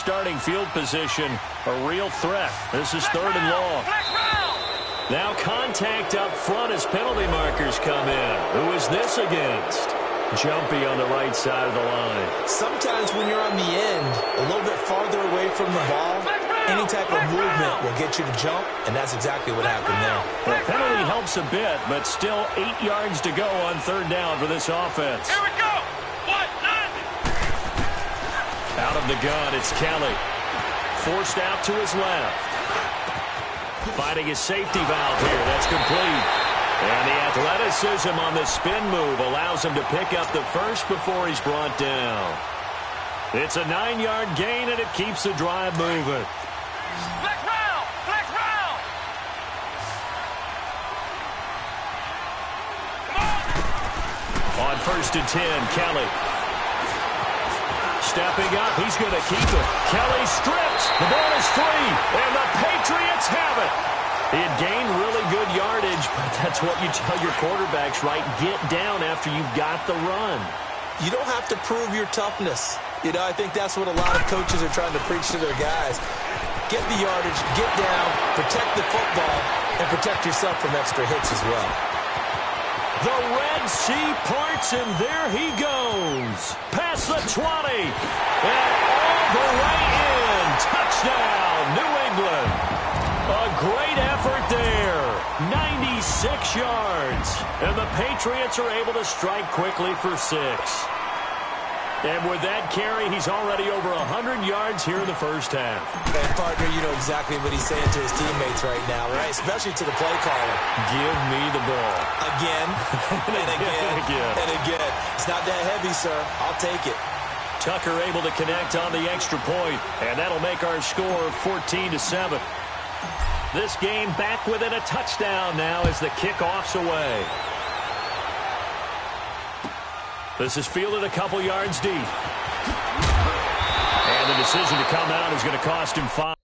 starting field position a real threat. This is 3rd and long. Now contact up front as penalty markers come in. Who is this against? Jumpy on the right side of the line. Sometimes when you're on the end, a little bit farther away from the ball, any type of movement will get you to jump, and that's exactly what happened there. The penalty helps a bit, but still 8 yards to go on 3rd down for this offense. Here we go. Out of the gun, it's Kelly. Forced out to his left. Finding his safety valve here. That's complete. And the athleticism on the spin move allows him to pick up the first before he's brought down. It's a 9-yard gain, and it keeps the drive moving. Flex round! Flex round! On 1st and 10, Kelly. Stepping up, he's going to keep it. Kelly stripped. The ball is free, and the Patriots have it. He had gained really good yardage, but that's what you tell your quarterbacks, right? Get down after you've got the run. You don't have to prove your toughness. You know, I think that's what a lot of coaches are trying to preach to their guys. Get the yardage, get down, protect the football, and protect yourself from extra hits as well. The Red Sea parts, and there he goes. Past the 20. And all the way in. Touchdown, New England. A great effort there. 96 yards. And the Patriots are able to strike quickly for 6. And with that carry, he's already over 100 yards here in the first half. And, partner, you know exactly what he's saying to his teammates right now, right? Especially to the play caller. Give me the ball. Again, and again, and again. It's not that heavy, sir. I'll take it. Tucker able to connect on the extra point, and that'll make our score 14-7. This game back within a touchdown now as the kickoff's away. This is fielded a couple yards deep. And the decision to come out is going to cost him 5.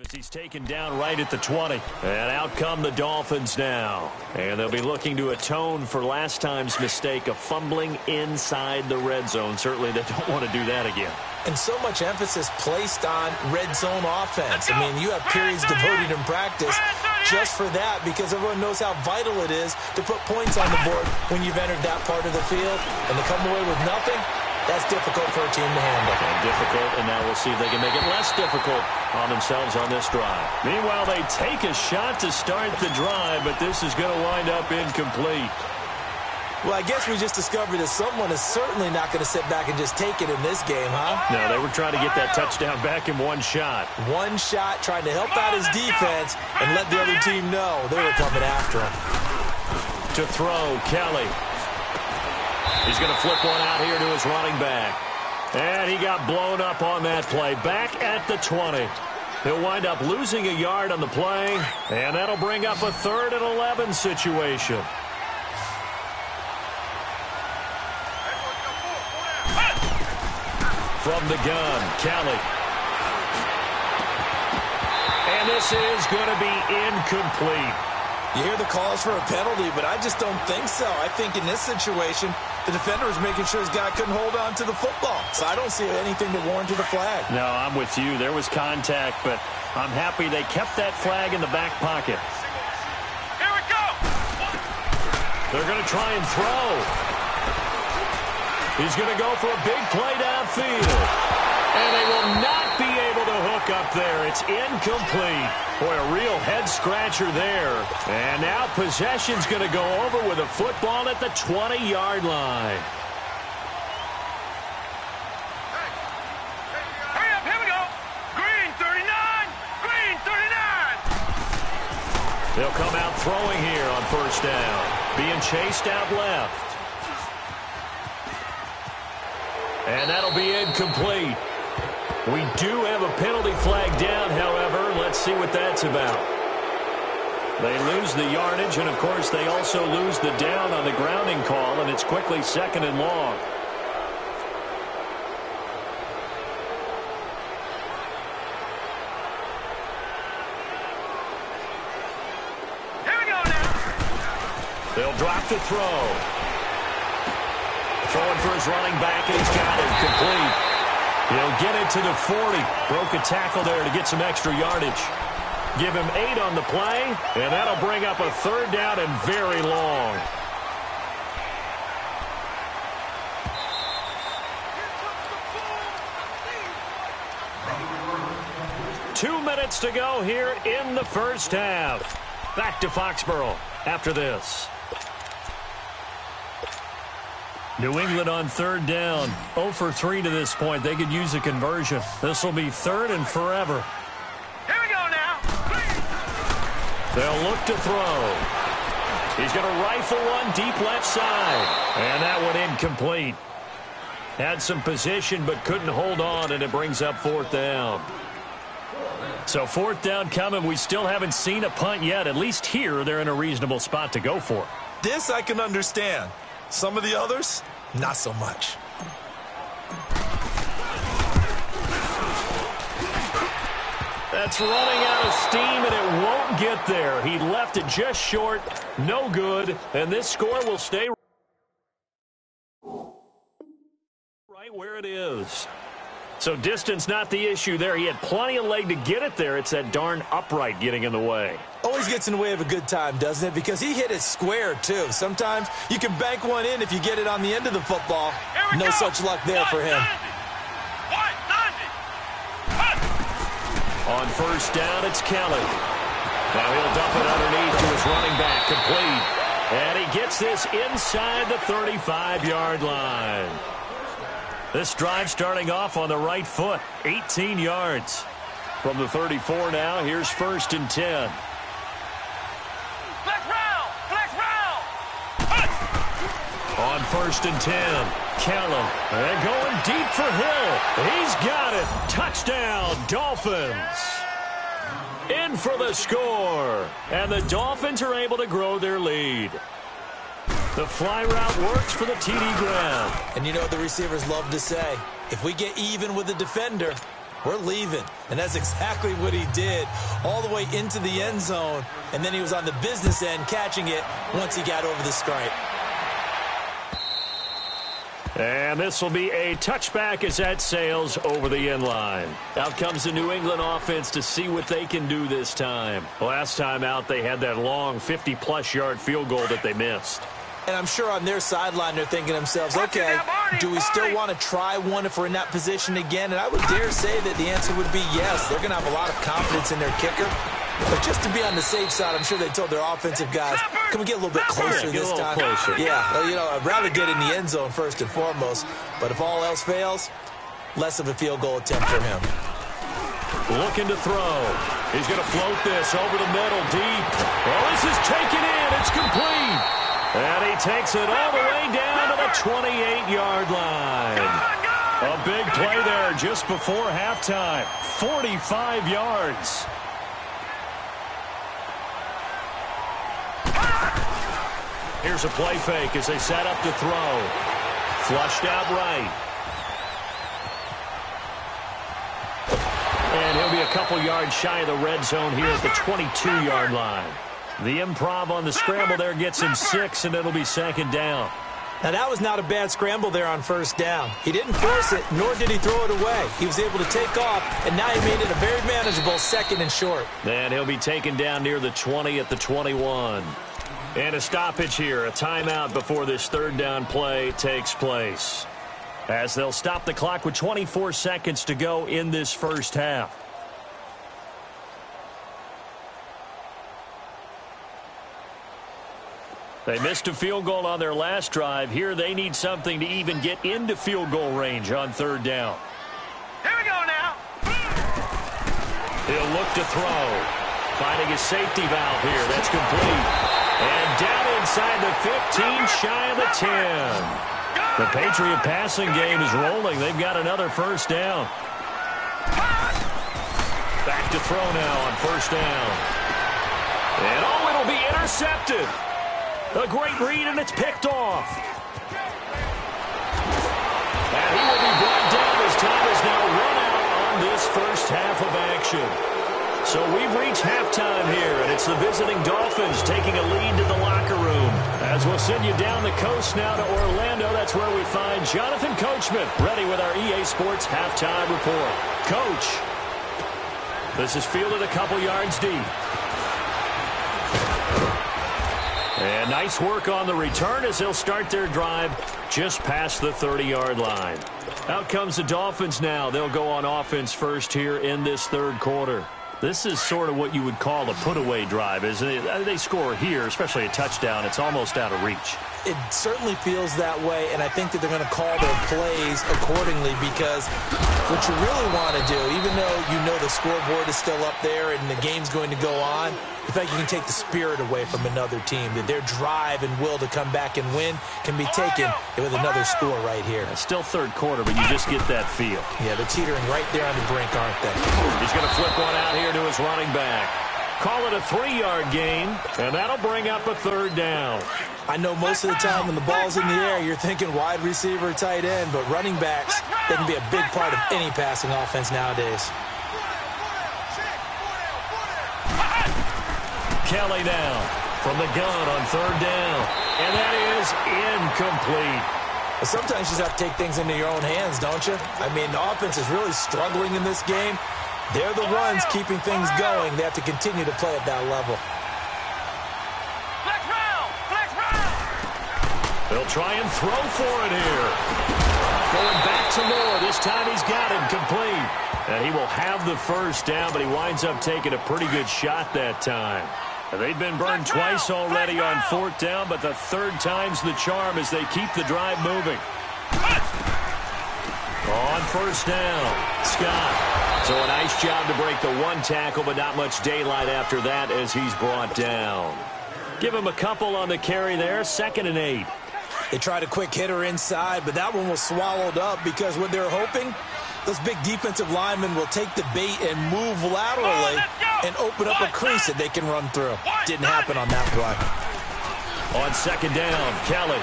As he's taken down right at the 20. And out come the Dolphins now. And they'll be looking to atone for last time's mistake of fumbling inside the red zone. Certainly they don't want to do that again. And so much emphasis placed on red zone offense. I mean, you have periods devoted in practice just for that because everyone knows how vital it is to put points on the board when you've entered that part of the field. And to come away with nothing, that's difficult for a team to handle. And difficult, and now we'll see if they can make it less difficult on themselves on this drive. Meanwhile, they take a shot to start the drive, but this is going to wind up incomplete. Well, I guess we just discovered that someone is certainly not going to sit back and just take it in this game, huh? No, they were trying to get that touchdown back in one shot. One shot, trying to help out his defense and let the other team know they were coming after him. To throw, Kelly. He's going to flip one out here to his running back. And he got blown up on that play. Back at the 20. He'll wind up losing a yard on the play. And that'll bring up a 3rd and 11 situation. From the gun, Kelly. And this is going to be incomplete. You hear the calls for a penalty, but I just don't think so. I think in this situation, the defender was making sure his guy couldn't hold on to the football. So I don't see anything that warranted a flag. No, I'm with you. There was contact, but I'm happy they kept that flag in the back pocket. Here we go. They're going to try and throw. He's going to go for a big play downfield. And they will not be able to hook up there. It's incomplete. Boy, a real head-scratcher there. And now possession's going to go over with a football at the 20-yard line. Hurry up, here we go. Green 39, green 39. They'll come out throwing here on first down. Being chased out left. And that'll be incomplete. We do have a penalty flag down, however. Let's see what that's about. They lose the yardage, and, of course, they also lose the down on the grounding call, and it's quickly 2nd and long. Here we go now. They'll drop to throw. Throwing for his running back, and he's got it complete. He'll get it to the 40. Broke a tackle there to get some extra yardage. Give him 8 on the play, and that'll bring up a 3rd down and very long. Two minutes to go here in the first half. Back to Foxborough after this. New England on 3rd down. 0 for 3 to this point. They could use a conversion. This will be 3rd and forever. Here we go now. They'll look to throw. He's going to rifle one deep left side. And that one incomplete. Had some position but couldn't hold on, and it brings up 4th down. So 4th down coming. We still haven't seen a punt yet. At least here they're in a reasonable spot to go for. This I can understand. Some of the others, not so much. That's running out of steam, and it won't get there. He left it just short. No good. And this score will stay right where it is. So distance not the issue there. He had plenty of leg to get it there. It's that darn upright getting in the way. Always gets in the way of a good time, doesn't it? Because he hit it square, too. Sometimes you can bank one in if you get it on the end of the football. No such luck there for him. On first down, it's Kelly. Now he'll dump it underneath to his running back, complete. And he gets this inside the 35-yard line. This drive starting off on the right foot, 18 yards. From the 34 now, here's 1st and 10. Flex round, flex round. On 1st and 10, Kelly. And going deep for Hill. He's got it. Touchdown, Dolphins. In for the score. And the Dolphins are able to grow their lead. The fly route works for the TD Graham. And you know what the receivers love to say? If we get even with the defender, we're leaving. And that's exactly what he did, all the way into the end zone. And then he was on the business end catching it once he got over the stripe. And this will be a touchback as that sails over the end line. Out comes the New England offense to see what they can do this time. Last time out, they had that long 50-plus yard field goal that they missed. And I'm sure on their sideline they're thinking to themselves, okay, do we still want to try one if we're in that position again? And I would dare say that the answer would be yes. They're going to have a lot of confidence in their kicker. But just to be on the safe side, I'm sure they told their offensive guys, can we get a little bit closer this time? Closer. Yeah, well, you know, I'd rather get in the end zone first and foremost. But if all else fails, less of a field goal attempt for him. Looking to throw. He's going to float this over the middle, deep. Well, this is taken in. It's complete. And he takes it all the way down to the 28-yard line. A big play there just before halftime. 45 yards. Here's a play fake as they set up to throw. Flushed out right. And he'll be a couple yards shy of the red zone here at the 22-yard line. The improv on the scramble there gets him 6, and it'll be second down. Now, that was not a bad scramble there on first down. He didn't force it, nor did he throw it away. He was able to take off, and now he made it a very manageable second and short. And he'll be taken down near the 20 at the 21. And a stoppage here, a timeout before this third down play takes place. As they'll stop the clock with 24 seconds to go in this first half. They missed a field goal on their last drive. Here they need something to even get into field goal range on third down. Here we go now. He'll look to throw. Finding his safety valve here. That's complete. And down inside the 15, shy of the 10. The Patriot passing game is rolling. They've got another first down. Back to throw now on first down. And oh, it'll be intercepted. A great read, and it's picked off. And he will be brought down as time is now run out on this first half of action. So we've reached halftime here, and it's the visiting Dolphins taking a lead to the locker room. As we'll send you down the coast now to Orlando, that's where we find Jonathan Coachman, ready with our EA Sports halftime report. Coach, this is fielded a couple yards deep. And nice work on the return as they'll start their drive just past the 30-yard line. Out comes the Dolphins now. They'll go on offense first here in this third quarter. This is sort of what you would call a put-away drive, isn't it? They score here, especially a touchdown. It's almost out of reach. It certainly feels that way, and I think that they're going to call their plays accordingly because what you really want to do, even though you know the scoreboard is still up there and the game's going to go on, in fact, you can take the spirit away from another team. That their drive and will to come back and win can be taken with another score right here. It's still third quarter, but you just get that feel. Yeah, they're teetering right there on the brink, aren't they? He's going to flip one out here to his running back. Call it a 3-yard gain, and that'll bring up a third down. I know most of the time when the ball's in the air, you're thinking wide receiver, tight end, but running backs, they can be a big part of any passing offense nowadays. Kelly now from the gun on third down, and that is incomplete. Well, sometimes you just have to take things into your own hands, don't you? I mean, the offense is really struggling in this game. They're the ones keeping things going. They have to continue to play at that level. Flex round! Flex round! They'll try and throw for it here. Going back to Moore. This time he's got him complete. And he will have the first down, but he winds up taking a pretty good shot that time. They've been burned twice already on fourth down, but the third time's the charm as they keep the drive moving. On first down, Scott. So a nice job to break the one tackle, but not much daylight after that as he's brought down. Give him a couple on the carry there, 2nd and 8. They tried a quick hitter inside, but that one was swallowed up because what they're hoping, those big defensive linemen will take the bait and move laterally and open up a crease that they can run through. Didn't happen on that play. On 2nd down, Kelly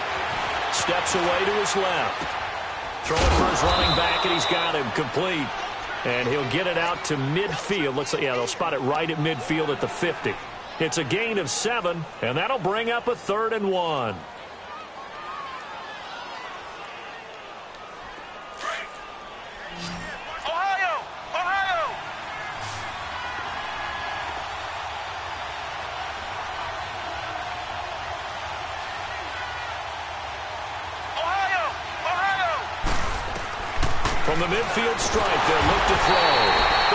steps away to his left. Throwing for his running back, and he's got him complete. And he'll get it out to midfield. Looks like, yeah, they'll spot it right at midfield at the 50. It's a gain of 7, and that'll bring up a 3rd and 1. From the midfield stripe, they'll look to throw.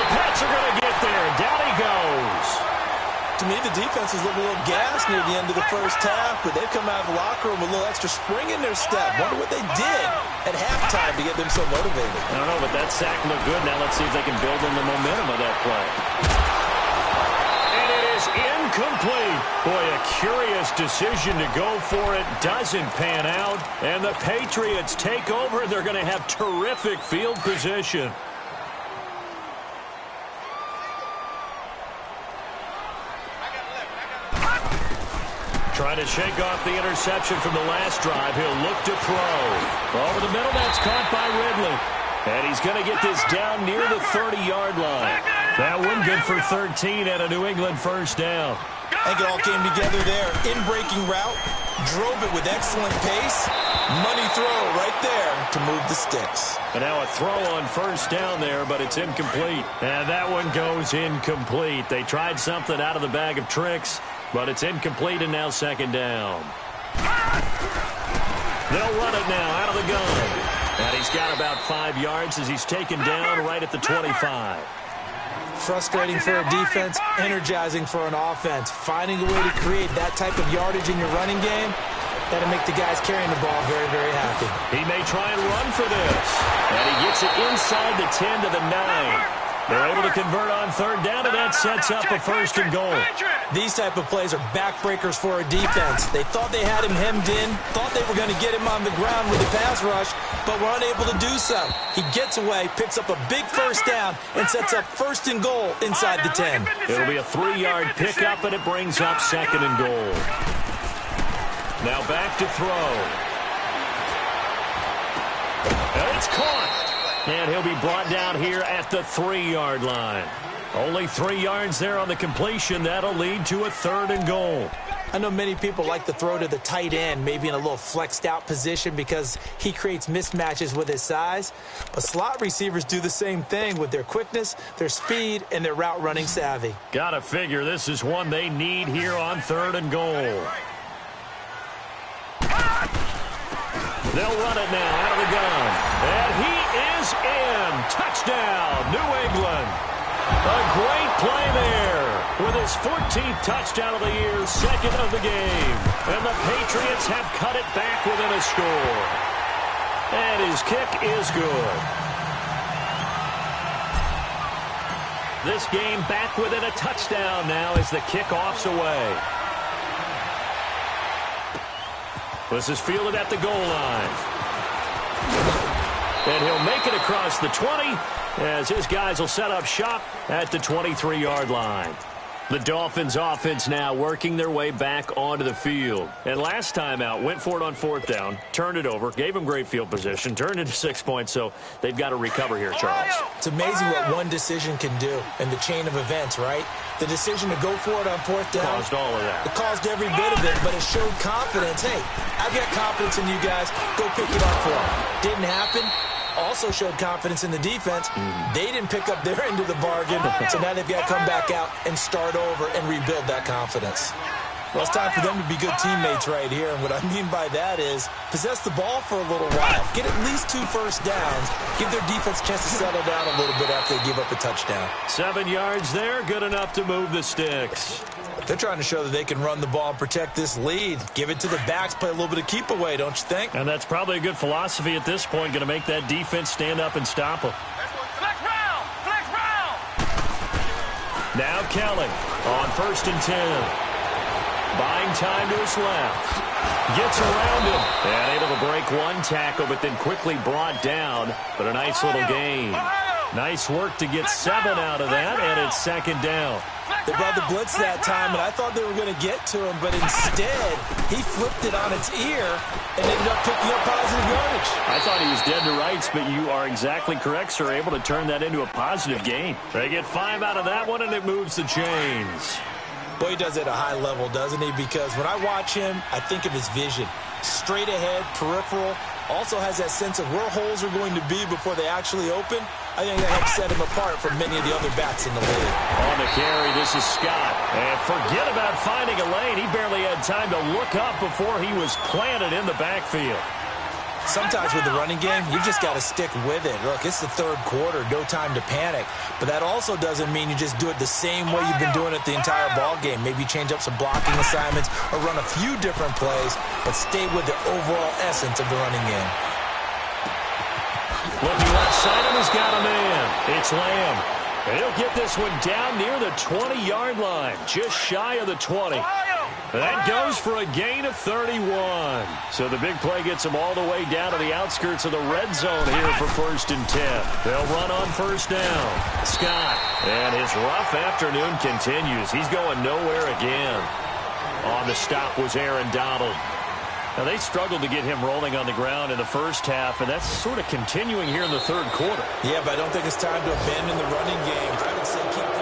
The Pats are going to get there. Down he goes. To me, the defense was looking a little gassed near the end of the first half, but they've come out of the locker room with a little extra spring in their step. Wonder what they did at halftime to get them so motivated. I don't know, but that sack looked good. Now let's see if they can build on the momentum of that play. And it is incomplete. Boy, a curious decision to go for it. Doesn't pan out. And the Patriots take over. They're going to have terrific field position. Trying to shake off the interception from the last drive. He'll look to throw. Over the middle, that's caught by Ridley. And he's going to get this down near the 30-yard line. That one good for 13 and a New England first down. I think it all came together there. In-breaking route, drove it with excellent pace. Money throw right there to move the sticks. And now a throw on first down there, but it's incomplete. And that one goes incomplete. They tried something out of the bag of tricks, but it's incomplete and now 2nd down. They'll run it now out of the gun. And he's got about 5 yards as he's taken down right at the 25. Frustrating for a defense, energizing for an offense. Finding a way to create that type of yardage in your running game, that'll make the guys carrying the ball very, very happy. He may try and run for this. And he gets it inside the 10 to the 9. They're able to convert on 3rd down, and that sets up a 1st and goal. These type of plays are backbreakers for a defense. They thought they had him hemmed in, thought they were going to get him on the ground with the pass rush, but were unable to do so. He gets away, picks up a big 1st down, and sets up 1st and goal inside the 10. It'll be a 3-yard pickup, and it brings up 2nd and goal. Now back to throw. And it's caught. And he'll be brought down here at the 3-yard line. Only 3 yards there on the completion. That'll lead to a 3rd and goal. I know many people like to throw to the tight end, maybe in a little flexed out position because he creates mismatches with his size. But slot receivers do the same thing with their quickness, their speed, and their route running savvy. Gotta figure this is one they need here on 3rd and goal. They'll run it now out of the gun. And he is in. Touchdown, New England. A great play there with his 14th touchdown of the year, 2nd of the game. And the Patriots have cut it back within a score. And his kick is good. This game back within a touchdown now as the kickoff's away. This is fielded at the goal line. And he'll make it across the 20 as his guys will set up shop at the 23-yard line. The Dolphins offense now working their way back onto the field. And last time out, went for it on 4th down, turned it over, gave them great field position, turned into 6 points, so they've got to recover here, Charles. It's amazing what one decision can do in the chain of events, right? The decision to go for it on 4th down. Caused all of that. It caused every bit of it, but it showed confidence. Hey, I've got confidence in you guys. Go pick it up for them. Didn't happen. Also showed confidence in the defense. They didn't pick up their end of the bargain, so now they've got to come back out and start over and rebuild that confidence. Well, it's time for them to be good teammates right here, and what I mean by that is possess the ball for a little while, get at least 2 first downs, give their defense a chance to settle down a little bit after they give up a touchdown. 7 yards there, good enough to move the sticks. They're trying to show that they can run the ball and protect this lead. Give it to the backs, play a little bit of keep away, don't you think? And that's probably a good philosophy at this point, going to make that defense stand up and stop them. Flex round! Flex round! Now Kelly on 1st and 10. Buying time to his left. Gets around him. And able to break one tackle, but then quickly brought down. But a nice little gain. Nice work to get 7 out of that, and it's second down. They brought the blitz that time, and I thought they were going to get to him, but instead, he flipped it on its ear and ended up picking up positive yardage. I thought he was dead to rights, but you are exactly correct, sir. Able to turn that into a positive gain. They get 5 out of that one, and it moves the chains. Boy, he does it at a high level, doesn't he? Because when I watch him, I think of his vision. Straight ahead, peripheral, also has that sense of where holes are going to be before they actually open. I think that helps set him apart from many of the other backs in the league. On the carry, this is Scott. And forget about finding a lane. He barely had time to look up before he was planted in the backfield. Sometimes with the running game, you just got to stick with it. Look, it's the third quarter, no time to panic. But that also doesn't mean you just do it the same way you've been doing it the entire ball game. Maybe change up some blocking assignments or run a few different plays, but stay with the overall essence of the running game. Looking left side, and he's got a man. It's Lamb. And he'll get this one down near the 20-yard line, just shy of the 20. That goes for a gain of 31. So the big play gets him all the way down to the outskirts of the red zone here for 1st and 10. They'll run on 1st down. Scott, and his rough afternoon continues. He's going nowhere again. On the stop was Aaron Donald. Now, they struggled to get him rolling on the ground in the first half, and that's sort of continuing here in the third quarter. Yeah, but I don't think it's time to abandon the running game. I would say keep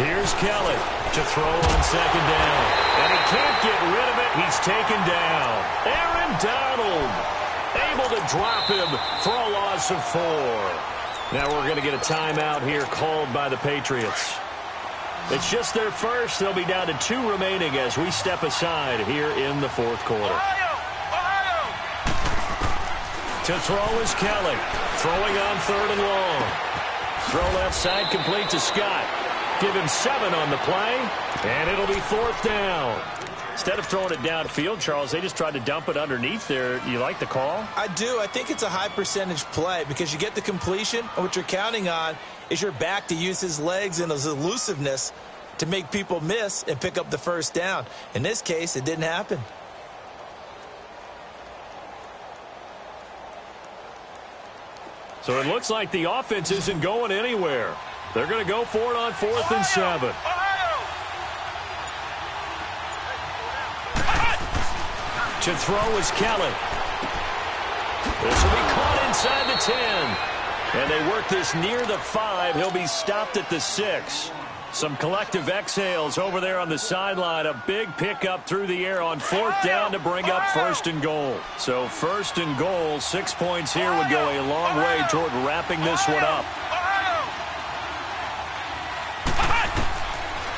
Here's Kelly to throw on 2nd down. And he can't get rid of it. He's taken down. Aaron Donald able to drop him for a loss of 4. Now we're going to get a timeout here called by the Patriots. It's just their first. They'll be down to 2 remaining as we step aside here in the 4th quarter. To throw is Kelly. Throwing on 3rd and long. Throw left side complete to Scott. Give him 7 on the play, and it'll be 4th down. Instead of throwing it downfield, Charles, they just tried to dump it underneath there. You like the call? I do. I think it's a high percentage play because you get the completion, and what you're counting on is your back to use his legs and his elusiveness to make people miss and pick up the 1st down. In this case, it didn't happen. So it looks like the offense isn't going anywhere. They're going to go for it on 4th and 7. To throw is Kelly. This will be caught inside the 10. And they work this near the 5. He'll be stopped at the 6. Some collective exhales over there on the sideline. A big pickup through the air on 4th down to bring up 1st and goal. So 1st and goal, 6 points here would go a long way toward wrapping this one up.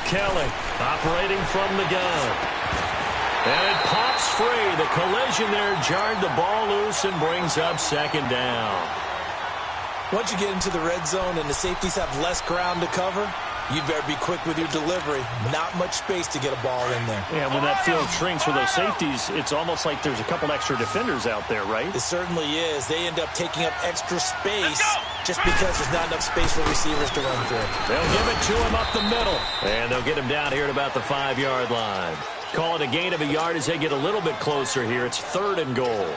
Kelly operating from the gun. And it pops free. The collision there jarred the ball loose and brings up 2nd down. Once you get into the red zone and the safeties have less ground to cover, you better be quick with your delivery. Not much space to get a ball in there. Yeah, when that field shrinks for those safeties, it's almost like there's a couple extra defenders out there, right? It certainly is. They end up taking up extra space just because there's not enough space for receivers to run through. They'll give it to him up the middle. And they'll get him down here at about the 5-yard line. Call it a gain of a yard as they get a little bit closer here. It's 3rd and goal.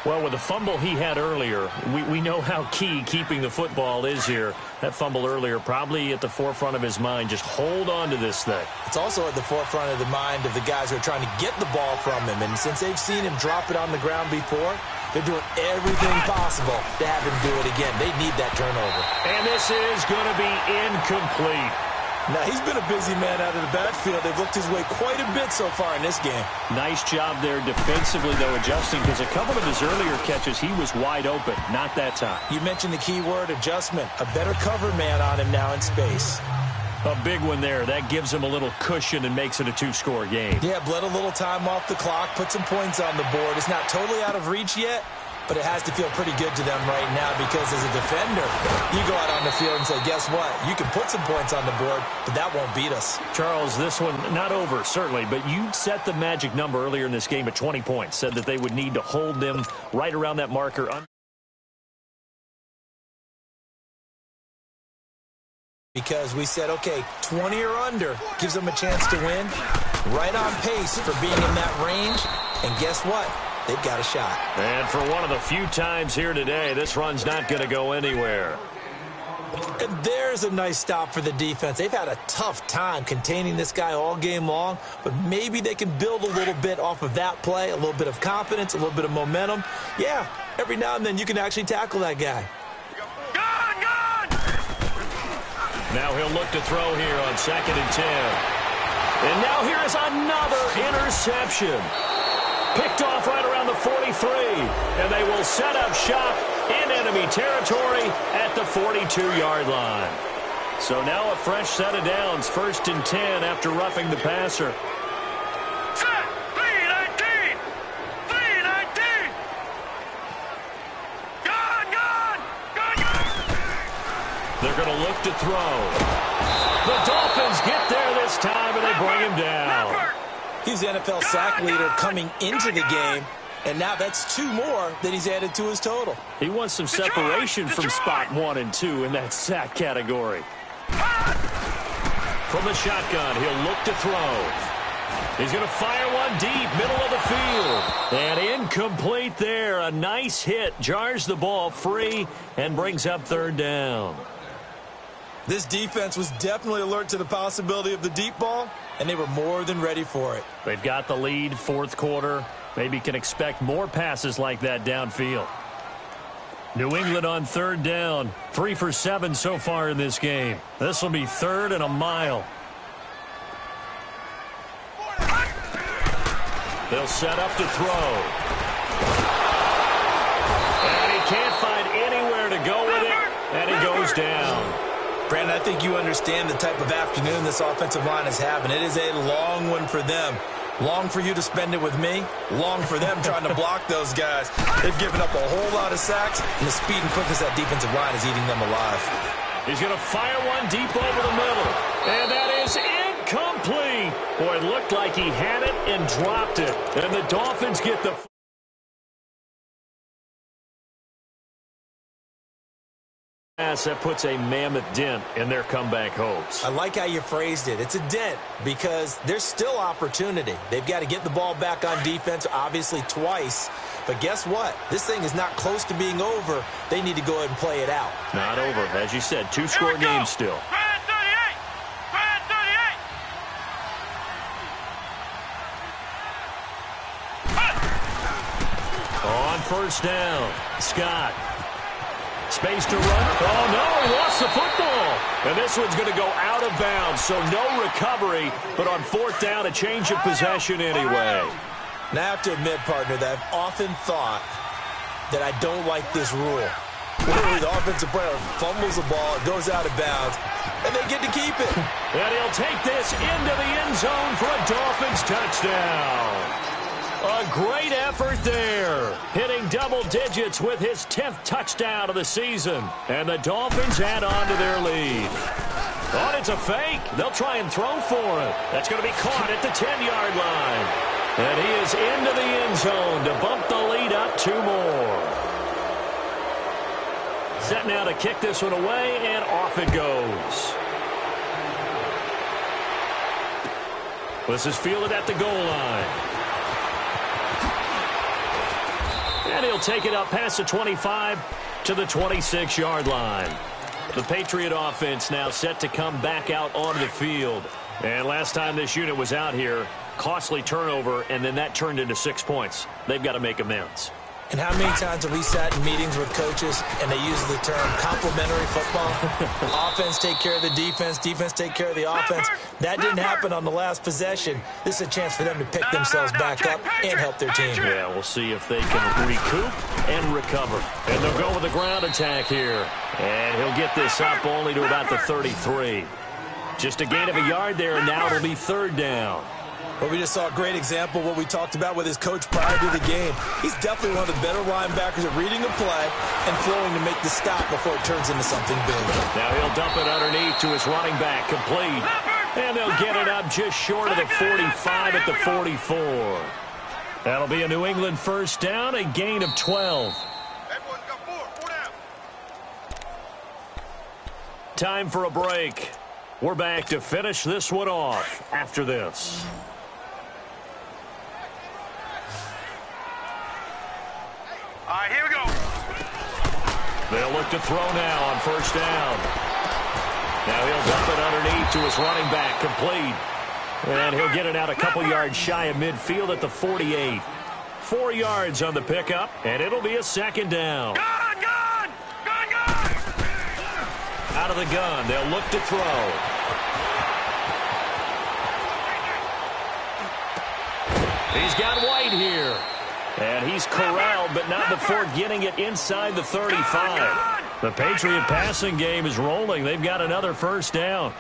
Well, with the fumble he had earlier, we know how key keeping the football is here. That fumble earlier probably at the forefront of his mind. Just hold on to this thing. It's also at the forefront of the mind of the guys who are trying to get the ball from him. And since they've seen him drop it on the ground before, they're doing everything possible to have him do it again. They need that turnover. And this is going to be incomplete. Now, he's been a busy man out of the backfield. They've looked his way quite a bit so far in this game. Nice job there defensively, though, adjusting, because a couple of his earlier catches, he was wide open. Not that time. You mentioned the key word, adjustment. A better cover man on him now in space. A big one there. That gives him a little cushion and makes it a 2-score game. Yeah, bled a little time off the clock, put some points on the board. It's not totally out of reach yet, but it has to feel pretty good to them right now because as a defender, you go out on the field and say, guess what? You can put some points on the board, but that won't beat us. Charles, this one not over, certainly, but you set the magic number earlier in this game at 20 points, said that they would need to hold them right around that marker. because we said, okay, 20 or under gives them a chance to win. Right on pace for being in that range. And guess what? They've got a shot. And for one of the few times here today, this run's not going to go anywhere. And there's a nice stop for the defense. They've had a tough time containing this guy all game long, but maybe they can build a little bit off of that play, a little bit of confidence, a little bit of momentum. Yeah, every now and then you can actually tackle that guy. Now he'll look to throw here on 2nd and 10. And now here is another interception. Picked off right around the 43. And they will set up shop in enemy territory at the 42-yard line. So now a fresh set of downs, 1st and 10 after roughing the passer. Set, 3-19. 3-19. Gone. They're going to look to throw. The Dolphins get there this time, and they bring him down. He's the NFL sack leader coming into the game, and now that's 2 more that he's added to his total. He wants some separation from spot 1 and 2 in that sack category. From the shotgun, he'll look to throw. He's going to fire one deep, middle of the field. And incomplete there. A nice hit. Jars the ball free and brings up 3rd down. This defense was definitely alert to the possibility of the deep ball, and they were more than ready for it. They've got the lead, 4th quarter. Maybe can expect more passes like that downfield. New England on 3rd down. 3 for 7 so far in this game. This will be 3rd and a mile. They'll set up to throw. And he can't find anywhere to go with it, and he goes down. Brandon, I think you understand the type of afternoon this offensive line is having. It is a long one for them. Long for you to spend it with me. Long for them trying to block those guys. They've given up a whole lot of sacks, and the speed and quickness of that defensive line is eating them alive. He's going to fire one deep over the middle. And that is incomplete. Boy, it looked like he had it and dropped it. And the Dolphins get the pass that puts a mammoth dent in their comeback hopes. I like how you phrased it. It's a dent because there's still opportunity. They've got to get the ball back on defense, obviously twice. But guess what? This thing is not close to being over. They need to go ahead and play it out. Not over. As you said, 2-score game still. Brad 38. Brad 38. On 1st down, Scott. Space to run. Oh, no, he lost the football. And this one's going to go out of bounds, so no recovery. But on 4th down, a change of possession anyway. Now, I have to admit, partner, that I've often thought that I don't like this rule. Literally, the offensive player fumbles the ball, it goes out of bounds, and they get to keep it. And he'll take this into the end zone for a Dolphins touchdown. A great effort there. Hitting double digits with his 10th touchdown of the season. And the Dolphins add on to their lead. Oh, it's a fake. They'll try and throw for it. That's going to be caught at the 10-yard line. And he is into the end zone to bump the lead up 2 more. Set now to kick this one away, and off it goes. This is fielded at the goal line. And he'll take it up past the 25 to the 26-yard line. The Patriot offense now set to come back out onto the field. And last time this unit was out here, costly turnover, and then that turned into 6 points. They've got to make amends. And how many times have we sat in meetings with coaches and they use the term complementary football? Offense take care of the defense, defense take care of the offense. That didn't happen on the last possession. This is a chance for them to pick themselves back up and help their team. Yeah, we'll see if they can recoup and recover. And they'll go with a ground attack here. And he'll get this up only to about the 33. Just a gain of a yard there, and now it'll be 3rd down. Well, we just saw a great example of what we talked about with his coach prior to the game. He's definitely one of the better linebackers at reading a play and throwing to make the stop before it turns into something big. Now he'll dump it underneath to his running back, complete. And they'll get it up just short of the 45 at the 44. That'll be a New England 1st down, a gain of 12. Time for a break. We're back to finish this one off after this. All right, here we go. They'll look to throw now on first down. Now he'll dump it underneath to his running back, complete. And he'll get it out a couple yards shy of midfield at the 48. 4 yards on the pickup, and it'll be a second down. Gun! Out of the gun, they'll look to throw. He's got White here. And he's corralled, but not before getting it inside the 35. The Patriot passing game is rolling. They've got another first down.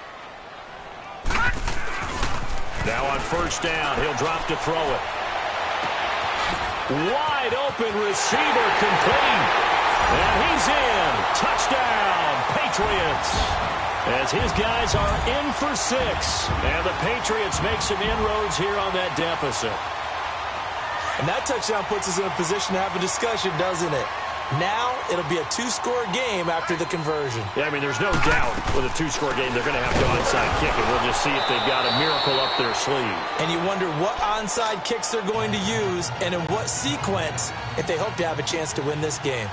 Now on first down, he'll drop to throw it. Wide open receiver, complete. And he's in. Touchdown, Patriots. As his guys are in for 6. And the Patriots make some inroads here on that deficit. And that touchdown puts us in a position to have a discussion, doesn't it? Now it'll be a 2-score game after the conversion. Yeah, I mean, there's no doubt with a 2-score game they're going to have to onside kick it. We'll just see if they've got a miracle up their sleeve. And you wonder what onside kicks they're going to use and in what sequence if they hope to have a chance to win this game.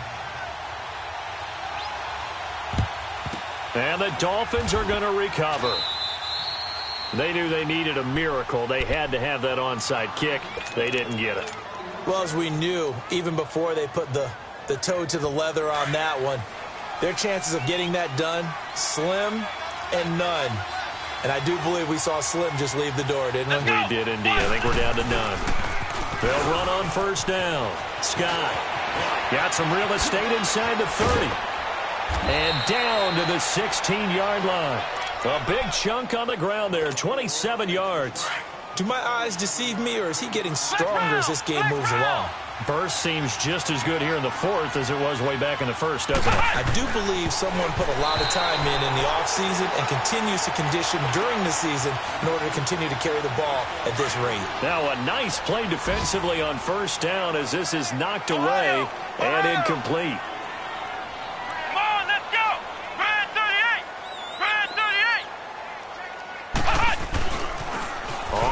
And the Dolphins are going to recover. They knew they needed a miracle. They had to have that onside kick. They didn't get it. Well, as we knew, even before they put the toe to the leather on that one, their chances of getting that done, slim and none. And I do believe we saw Slim just leave the door, didn't we? We did indeed. I think we're down to none. They'll run on first down. Scott got some real estate inside the 30. And down to the 16-yard line. A big chunk on the ground there, 27 yards. Do my eyes deceive me, or is he getting stronger as this game moves along? Burst seems just as good here in the 4th as it was way back in the 1st, doesn't it? I do believe someone put a lot of time in the offseason and continues to condition during the season in order to continue to carry the ball at this rate. Now a nice play defensively on first down as this is knocked away and incomplete. Come on, let's go. Red 38. Red 38.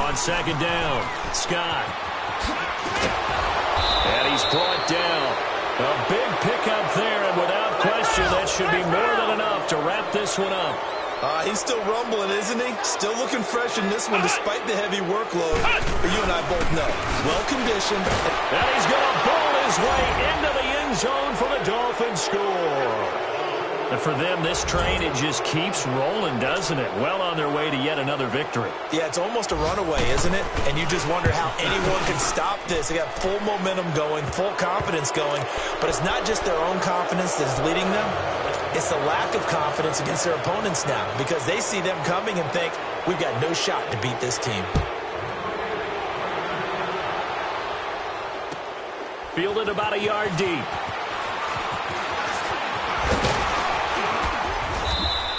On second down, Scott. And he's brought down. A big pickup there, and without question, that should be more than enough to wrap this one up. He's still rumbling, isn't he? Still looking fresh in this one despite the heavy workload. But you and I both know. Well-conditioned. And he's going to ball his way into the end zone for the Dolphins score. And for them, this train, it just keeps rolling, doesn't it? Well on their way to yet another victory. Yeah, it's almost a runaway, isn't it? And you just wonder how anyone can stop this. They got full momentum going, full confidence going. But it's not just their own confidence that is leading them. It's the lack of confidence against their opponents now because they see them coming and think, we've got no shot to beat this team. Fielded about a yard deep.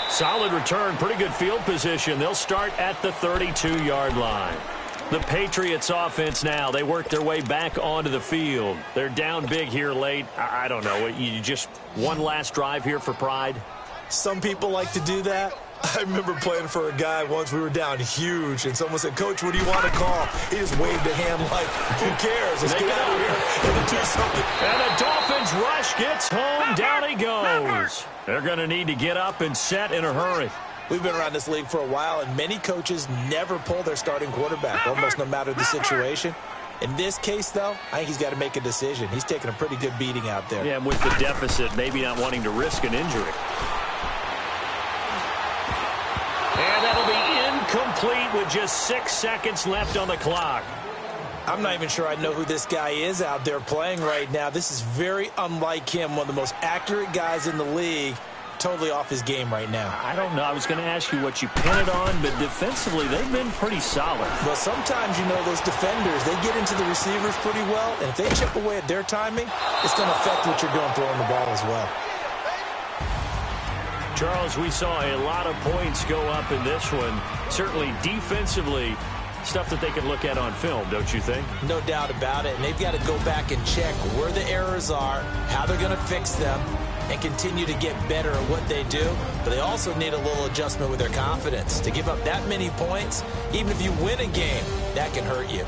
Solid return, pretty good field position. They'll start at the 32-yard line. The Patriots offense now, they work their way back onto the field. They're down big here late. I don't know. You just one last drive here for pride? Some people like to do that. I remember playing for a guy once. We were down huge, and someone said, Coach, what do you want to call? He just waved a hand like, who cares? Let's get out of here and do something. And the Dolphins rush gets home. Down he goes. They're going to need to get up and set in a hurry. We've been around this league for a while, and many coaches never pull their starting quarterback, almost no matter the situation. In this case, though, I think he's got to make a decision. He's taking a pretty good beating out there. Yeah, and with the deficit, maybe not wanting to risk an injury. And that'll be incomplete with just 6 seconds left on the clock. I'm not even sure I know who this guy is out there playing right now. This is very unlike him, one of the most accurate guys in the league. Totally off his game right now. I don't know. I was going to ask you what you pin it on, but defensively, they've been pretty solid. Well, sometimes, you know, those defenders, they get into the receivers pretty well, and if they chip away at their timing, it's going to affect what you're doing throwing the ball as well. Charles, we saw a lot of points go up in this one. Certainly defensively, Stuff that they can look at on film, don't you think? No doubt about it. And they've got to go back and check where the errors are, how they're going to fix them, and continue to get better at what they do. But they also need a little adjustment with their confidence. To give up that many points, even if you win a game, that can hurt you.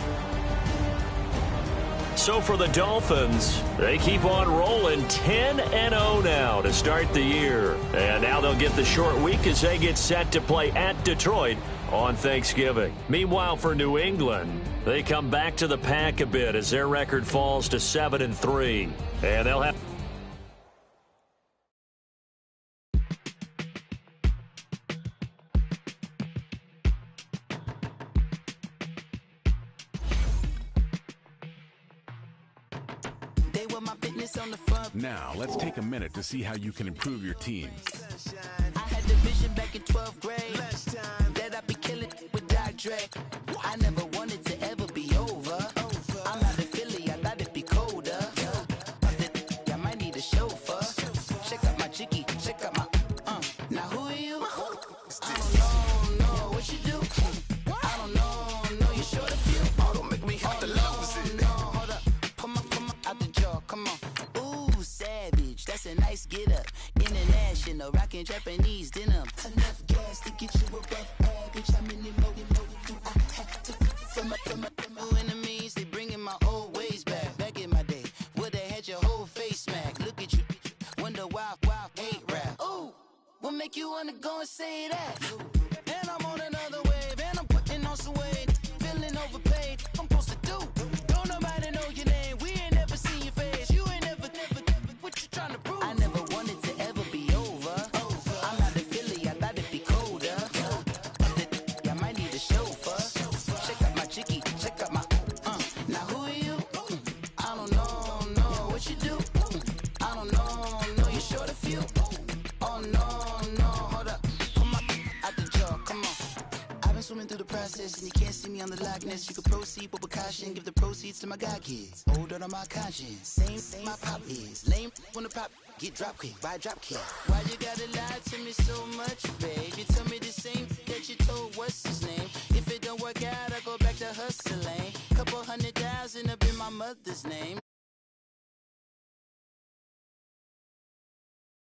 So for the Dolphins, they keep on rolling 10-0 now to start the year. And now they'll get the short week as they get set to play at Detroit on Thanksgiving. Meanwhile, for New England, they come back to the pack a bit as their record falls to 7-3. And they'll have... Now, let's take a minute to see how you can improve your team. I had the vision back in 12th grade that I'd be killing with Dr. Dre. I never wanted to ever be over. I'm out of Philly, I thought it'd be colder. I might need a chauffeur. Check out my jiggy, check out my now who are you? I don't know what you do. I don't know you short a few. Oh, don't make me have to lose it. No, hold up, pull my out the jaw, come on. Savage, that's a nice get up. International, rockin' Japanese denim. Enough gas to get you above average. How many more do I have to from my enemies? They bringing my old ways back. Back in my day, would've had your whole face smacked. Look at you, wonder why hate rap. Ooh, what make you wanna go and say that? And I'm on another wave, and I'm putting on some weight. Feeling overpaid, I'm supposed to do. Don't nobody know your name, we ain't never seen your face. You ain't never what you trying to prove? I never wanted to ever be over. I'm out of Philly, I thought it'd be colder. I might need a chauffeur. Check out my jiggy, check out my now who are you? I don't know what you do. I don't know you're short a few. Oh no, hold up. Come on, out the jaw, come on. I've been swimming through the process and you can't see me on the Loch Ness. You can proceed with caution, give the proceeds to my god kids. Older on my conscience, same my pop is. Lame when the pop get drop kick, buy drop kick. Why you gotta lie to me so